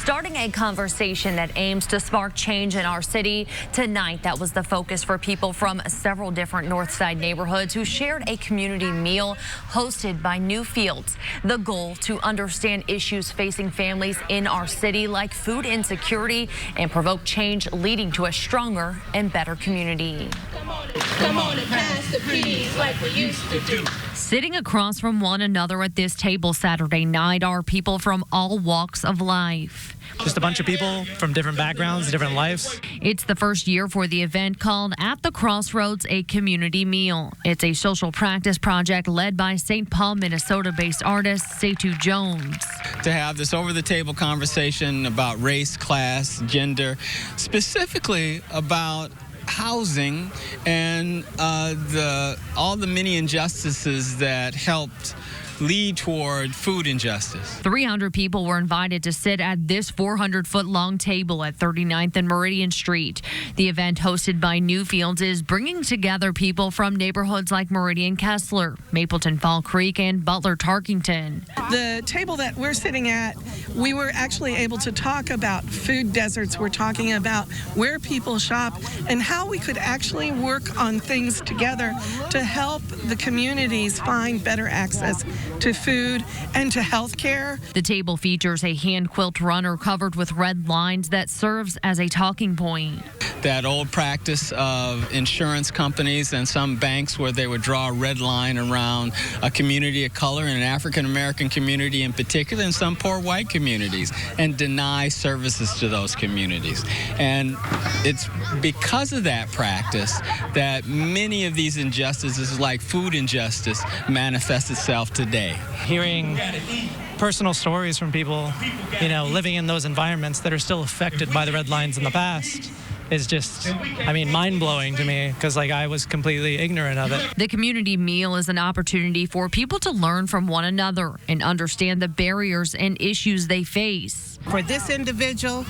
starting a conversation that aims to spark change in our city. Tonight, that was the focus for people from several different North Side neighborhoods who shared a community meal hosted by Newfields. The goal to understand issues facing families in our city like food insecurity and provoke change leading to a stronger and better community. Come on and pass the peas like we used to do. Sitting across from one another at this table Saturday night are people from all walks of life. Just a bunch of people from different backgrounds, different lives. It's the first year for the event called At the Crossroads, a community meal. It's a social practice project led by St. Paul, Minnesota-based artist Setu Jones. To have this over-the-table conversation about race, class, gender, specifically about housing and all the many injustices that helped lead toward food injustice. 300 people were invited to sit at this 400-foot-long table at 39th and Meridian Street. The event, hosted by Newfields, is bringing together people from neighborhoods like Meridian Kessler, Mapleton Fall Creek, and Butler Tarkington. The table that we're sitting at, we were actually able to talk about food deserts. We're talking about where people shop and how we could actually work on things together to help the communities find better access to food and to health care. The table features a hand quilt runner covered with red lines that serves as a talking point. That old practice of insurance companies and some banks where they would draw a red line around a community of color and an African-American community in particular and some poor white communities and deny services to those communities. And it's because of that practice that many of these injustices like food injustice manifest itself today. Hearing personal stories from people, living in those environments that are still affected by the red lines in the past is just, mind-blowing to me because, I was completely ignorant of it. The community meal is an opportunity for people to learn from one another and understand the barriers and issues they face. For this individual,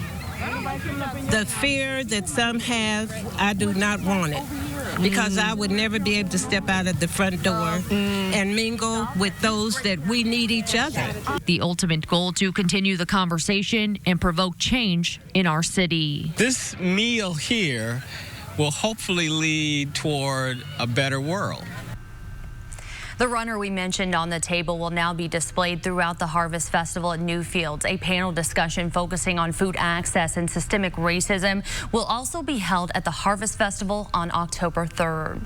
the fear that some have, I do not want it. Because I would never be able to step out of the front door and mingle with those that we need each other. The ultimate goal to continue the conversation and provoke change in our city. This meal here will hopefully lead toward a better world. The runner we mentioned on the table will now be displayed throughout the Harvest Festival at Newfields. A panel discussion focusing on food access and systemic racism will also be held at the Harvest Festival on October 3rd.